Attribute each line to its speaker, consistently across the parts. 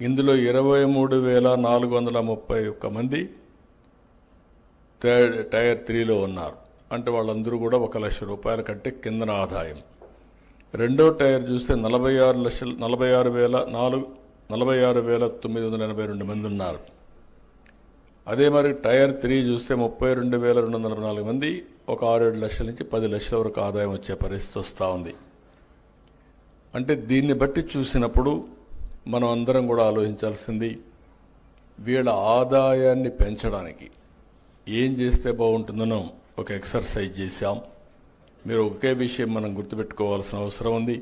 Speaker 1: ఇందులో 23,431 మంది టైర్ 3లో ఉన్నారు. అంటే వాళ్ళందరూ కూడా 1 లక్ష రూపాయల కంటే కిందన ఆదాయం. రెండో టైర్ చూస్తే 46,982 మంది ఉన్నారు. అదే మరి టైర్ 3 చూస్తే 32,244 మంది, ఒక 6-7 లక్షల నుంచి 10 లక్షల వరకు ఆదాయం వచ్చే పరిస్థితి వస్తూ ఉంది. అంటే దీన్ని బట్టి చూసినప్పుడు మనం అందరం కూడా ఆలోచించాల్సింది, వీళ్ళ ఆదాయాన్ని పెంచడానికి ఏం చేస్తే బాగుంటుందనో ఒక ఎక్సర్సైజ్ చేశాం. మీరు ఒకే విషయం మనం గుర్తుపెట్టుకోవాల్సిన అవసరం ఉంది.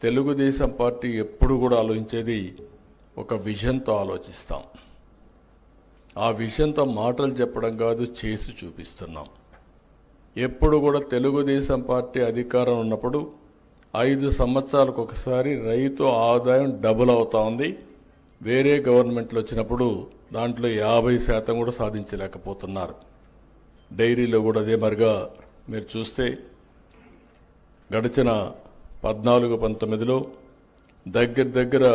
Speaker 1: తెలుగుదేశం పార్టీ ఎప్పుడు కూడా ఆలోచించేది ఒక విజన్తో ఆలోచిస్తాం. ఆ విజన్తో మాటలు చెప్పడం కాదు, చేసి చూపిస్తున్నాం. ఎప్పుడు కూడా తెలుగుదేశం పార్టీ అధికారం ఉన్నప్పుడు 5 సంవత్సరాలకు ఒకసారి రైతు ఆదాయం డబుల్ అవుతా ఉంది. వేరే గవర్నమెంట్లు వచ్చినప్పుడు దాంట్లో 50% కూడా సాధించలేకపోతున్నారు. డైరీలో కూడా అదే మరిగా మీరు చూస్తే గడిచిన 14-19లో దగ్గర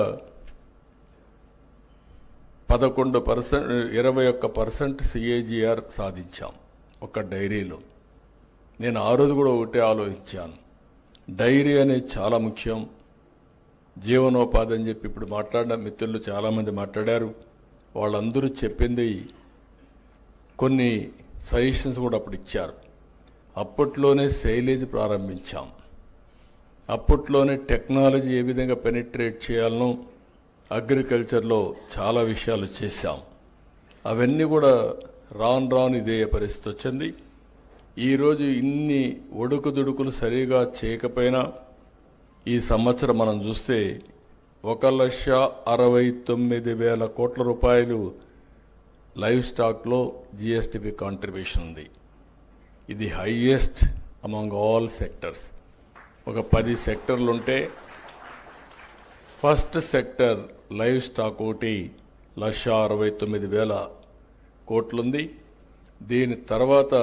Speaker 1: 21% CAGR సాధించాం ఒక డైరీలో. నేను ఆ రోజు కూడా ఒకటే ఆలోచించాను, డైరీ అనేది చాలా ముఖ్యం, జీవనోపాధి అని చెప్పి ఇప్పుడు మాట్లాడిన మిత్రులు చాలామంది మాట్లాడారు. వాళ్ళందరూ చెప్పింది కొన్ని సజెషన్స్ కూడా అప్పుడు ఇచ్చారు. అప్పట్లోనే సైలేజ్ ప్రారంభించాం. అప్పట్లోనే టెక్నాలజీ ఏ విధంగా పెనిట్రేట్ చేయాలనో అగ్రికల్చర్లో చాలా విషయాలు చేశాం. అవన్నీ కూడా రాను ఇదే పరిస్థితి వచ్చింది. ఈరోజు ఇన్ని ఒడుకుదుడుకులు సరిగా చేయకపోయినా ఈ సంవత్సరం మనం చూస్తే 1,69,000 కోట్ల రూపాయలు లైవ్ స్టాక్లో జిఎస్టిపి కాంట్రిబ్యూషన్ ఉంది. ఇది హైయెస్ట్ అమంగ్ ఆల్ సెక్టర్స్. ఒక 10 సెక్టర్లు ఉంటే ఫస్ట్ సెక్టర్ లైవ్ స్టాక్ ఒకటి 1,69,000 కోట్లుంది. దీని తర్వాత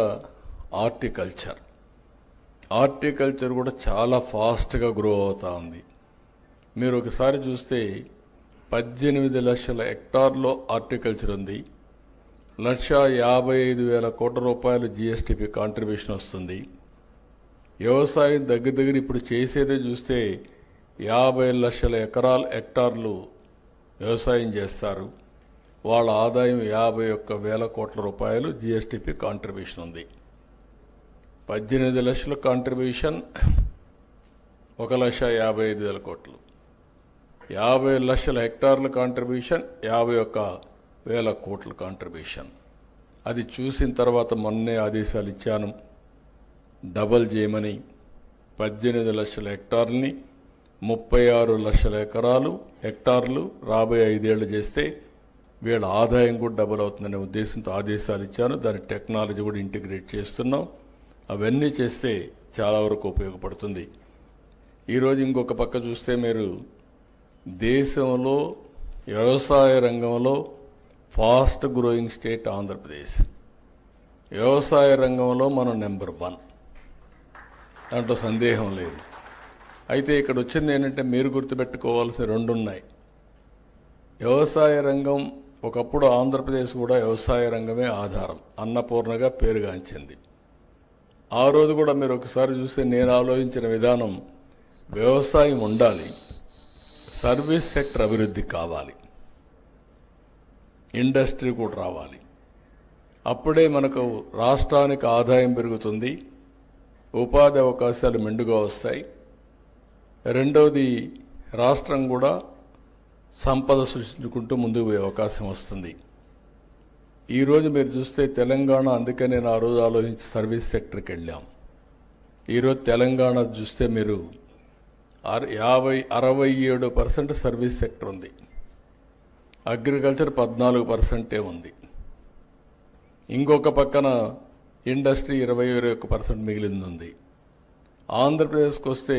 Speaker 1: హార్టికల్చర్ కూడా చాలా ఫాస్ట్గా గ్రో అవుతా ఉంది. మీరు ఒకసారి చూస్తే 18 లక్షల హెక్టార్లో హార్టికల్చర్ ఉంది. 1,55,000 కోట్ల రూపాయలు జిఎస్టిపి కాంట్రిబ్యూషన్ వస్తుంది. వ్యవసాయం దగ్గర ఇప్పుడు చేసేదే చూస్తే 50 లక్షల హెక్టార్లు వ్యవసాయం చేస్తారు. వాళ్ళ ఆదాయం 51,000 కోట్ల రూపాయలు జిఎస్టిపి కాంట్రిబ్యూషన్ ఉంది. 18 లక్షల కాంట్రిబ్యూషన్ 1,55,000 కోట్లు. 50 లక్షల హెక్టార్ల కాంట్రిబ్యూషన్ 51,000 కోట్ల కాంట్రిబ్యూషన్. అది చూసిన తర్వాత మొన్నే ఆదేశాలు ఇచ్చాను, డబల్ చేయమని. 18 లక్షల హెక్టార్లని 36 లక్షల హెక్టార్లు రాబోయే 5 ఏళ్లు చేస్తే వీళ్ళ ఆదాయం కూడా డబుల్ అవుతుందనే ఉద్దేశంతో ఆదేశాలు ఇచ్చాను. దాని టెక్నాలజీ కూడా ఇంటిగ్రేట్ చేస్తున్నాం. అవన్నీ చేస్తే చాలా వరకు ఉపయోగపడుతుంది. ఈరోజు ఇంకొక పక్క చూస్తే మీరు దేశంలో వ్యవసాయ రంగంలో ఫాస్ట్ గ్రోయింగ్ స్టేట్ ఆంధ్రప్రదేశ్. వ్యవసాయ రంగంలో మనం నెంబర్ 1, దాంట్లో సందేహం లేదు. అయితే ఇక్కడ వచ్చింది ఏంటంటే మీరు గుర్తుపెట్టుకోవాల్సిన 2 ఉన్నాయి. వ్యవసాయ రంగం ఒకప్పుడు ఆంధ్రప్రదేశ్ కూడా వ్యవసాయ రంగమే ఆధారం, అన్నపూర్ణగా పేరుగాంచింది. ఆ రోజు కూడా మీరు ఒకసారి చూస్తే నేను ఆలోచించిన విధానం, వ్యవసాయం ఉండాలి, సర్వీస్ సెక్టర్ అభివృద్ధి కావాలి, ఇండస్ట్రీ కూడా రావాలి. అప్పుడే మనకు రాష్ట్రానికి ఆదాయం పెరుగుతుంది, ఉపాధి అవకాశాలు మెండుగా వస్తాయి. రెండవది, రాష్ట్రం కూడా సంపద సృష్టించుకుంటూ ముందుకు పోయే అవకాశం వస్తుంది. ఈరోజు మీరు చూస్తే తెలంగాణ, అందుకే నేను ఆ రోజు ఆలోచించి సర్వీస్ సెక్టర్కి వెళ్ళాం. ఈరోజు తెలంగాణ చూస్తే మీరు 67% సర్వీస్ సెక్టర్ ఉంది, అగ్రికల్చర్ 14% ఉంది. ఇంకొక పక్కన ఇండస్ట్రీ 21% మిగిలింది ఉంది. ఆంధ్రప్రదేశ్కి వస్తే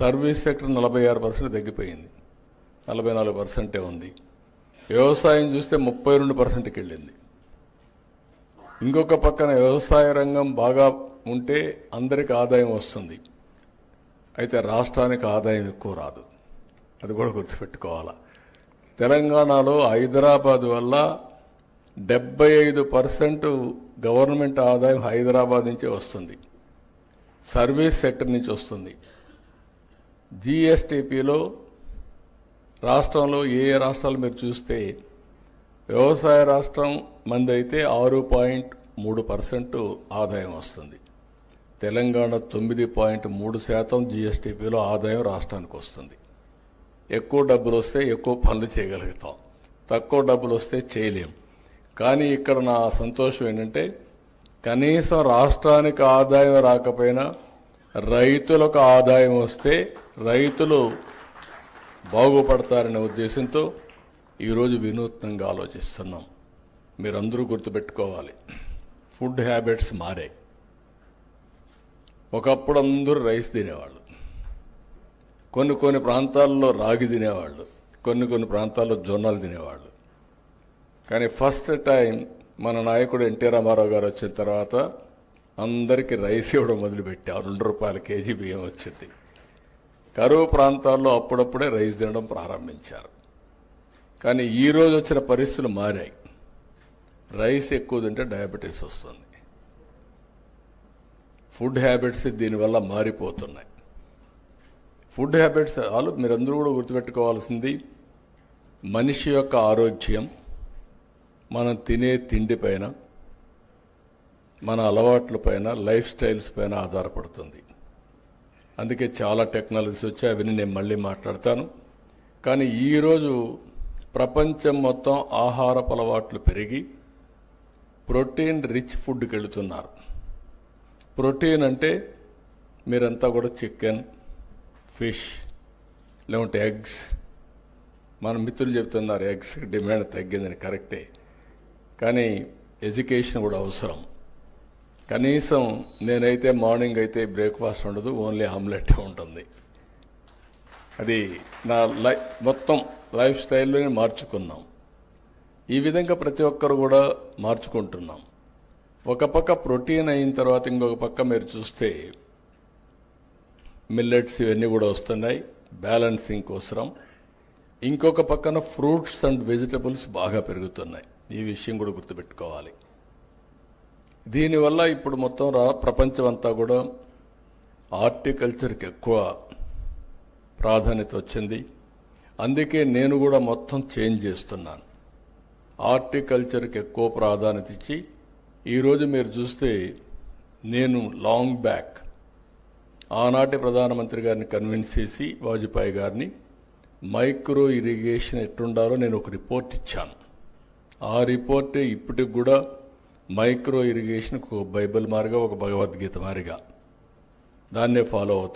Speaker 1: సర్వీస్ సెక్టర్ 46% తగ్గిపోయింది, 44% ఉంది. వ్యవసాయం చూస్తే 32%కి వెళ్ళింది. ఇంకొక పక్కన వ్యవసాయ రంగం బాగా ఉంటే అందరికి ఆదాయం వస్తుంది, అయితే రాష్ట్రానికి ఆదాయం ఎక్కువ రాదు. అది కూడా గుర్తుపెట్టుకోవాలా. తెలంగాణలో హైదరాబాద్ వల్ల 75% గవర్నమెంట్ ఆదాయం హైదరాబాద్ నుంచే వస్తుంది, సర్వీస్ సెక్టర్ నుంచి వస్తుంది. జిఎస్టిపిలో రాష్ట్రంలో ఏ రాష్ట్రాలు మీరు చూస్తే వ్యవసాయ రాష్ట్రం మంది అయితే 6.3% ఆదాయం వస్తుంది. తెలంగాణ 9.3% జిఎస్టిపిలో ఆదాయం రాష్ట్రానికి వస్తుంది. ఎక్కువ డబ్బులు వస్తే ఎక్కువ పనులు చేయగలుగుతాం, తక్కువ డబ్బులు వస్తే చేయలేం. కానీ ఇక్కడ నా సంతోషం ఏంటంటే కనీసం రాష్ట్రానికి ఆదాయం రాకపోయినా రైతులకు ఆదాయం వస్తే రైతులు బాగుపడతారనే ఉద్దేశంతో ఈరోజు వినూత్నంగా ఆలోచిస్తున్నాం. మీరందరూ గుర్తుపెట్టుకోవాలి, ఫుడ్ హ్యాబిట్స్ మారాయి. ఒకప్పుడు అందరూ రైస్ తినేవాళ్ళు, కొన్ని ప్రాంతాల్లో రాగి తినేవాళ్ళు, కొన్ని ప్రాంతాల్లో జొన్నలు తినేవాళ్ళు. కానీ ఫస్ట్ టైం మన నాయకుడు ఎన్టీ రామారావు గారు వచ్చిన తర్వాత అందరికీ రైస్ ఇవ్వడం మొదలుపెట్టారు. 2 రూపాయల కేజీ బియ్యం వచ్చింది. కరువు ప్రాంతాల్లో అప్పుడప్పుడే రైస్ తినడం ప్రారంభించారు. కానీ ఈరోజు వచ్చిన పరిస్థితులు మారాయి. రైస్ ఎక్కువ తింటే డయాబెటీస్ వస్తుంది. ఫుడ్ హ్యాబిట్స్ దీనివల్ల మారిపోతున్నాయి. ఫుడ్ హ్యాబిట్స్ మీరందరూ కూడా గుర్తుపెట్టుకోవాల్సింది మనిషి యొక్క ఆరోగ్యం మనం తినే తిండి పైన, మన అలవాట్ల పైన, లైఫ్ స్టైల్స్ పైన ఆధారపడుతుంది. అందుకే చాలా టెక్నాలజీస్ వచ్చాయి, అవన్నీ నేను మళ్ళీ మాట్లాడతాను. కానీ ఈరోజు ప్రపంచం మొత్తం ఆహారపు అలవాట్లు పెరిగి ప్రోటీన్ రిచ్ ఫుడ్కి వెళుతున్నారు. ప్రోటీన్ అంటే మీరంతా కూడా చికెన్, ఫిష్, లేకుంటే ఎగ్స్. మన మిత్రులు చెప్తున్నారు ఎగ్స్ డిమాండ్ తగ్గిందని, కరెక్టే. కానీ ఎడ్యుకేషన్ కూడా అవసరం. కనీసం నేనైతే మార్నింగ్ అయితే బ్రేక్ఫాస్ట్ ఉండదు, ఓన్లీ ఆమ్లెట్ ఉంటుంది. అది నా మొత్తం లైఫ్ స్టైల్లోనే మార్చుకున్నాం. ఈ విధంగా ప్రతి ఒక్కరు కూడా మార్చుకుంటున్నాం. ఒక పక్క ప్రోటీన్ అయిన తర్వాత ఇంకొక పక్క మీరు చూస్తే మిల్లెట్స్ ఇవన్నీ కూడా వస్తున్నాయి, బ్యాలెన్సింగ్ కోసం. ఇంకొక పక్కన ఫ్రూట్స్ అండ్ వెజిటబుల్స్ బాగా పెరుగుతున్నాయి. ఈ విషయం కూడా గుర్తుపెట్టుకోవాలి. దీనివల్ల ఇప్పుడు మొత్తం ప్రపంచం అంతా కూడా హార్టికల్చర్కి ఎక్కువ ప్రాధాన్యత వచ్చింది. అందుకే నేను కూడా మొత్తం చేంజ్ చేస్తున్నాను. హార్టికల్చర్కి ఎక్కువ ప్రాధాన్యత ఇచ్చి ఈరోజు మీరు చూస్తే నేను లాంగ్ బ్యాక్ ఆనాటి ప్రధానమంత్రి గారిని కన్విన్స్ చేసి వాజ్పేయి గారిని మైక్రో ఇరిగేషన్ ఎట్టుండాలో నేను ఒక రిపోర్ట్ ఇచ్చాను. ఆ రిపోర్టే ఇప్పటికి కూడా మైక్రో ఇరిగేషన్ ఒక బైబిల్ మారిగా, ఒక భగవద్గీత మారిగా దాన్నే ఫాలో అవుతుంది.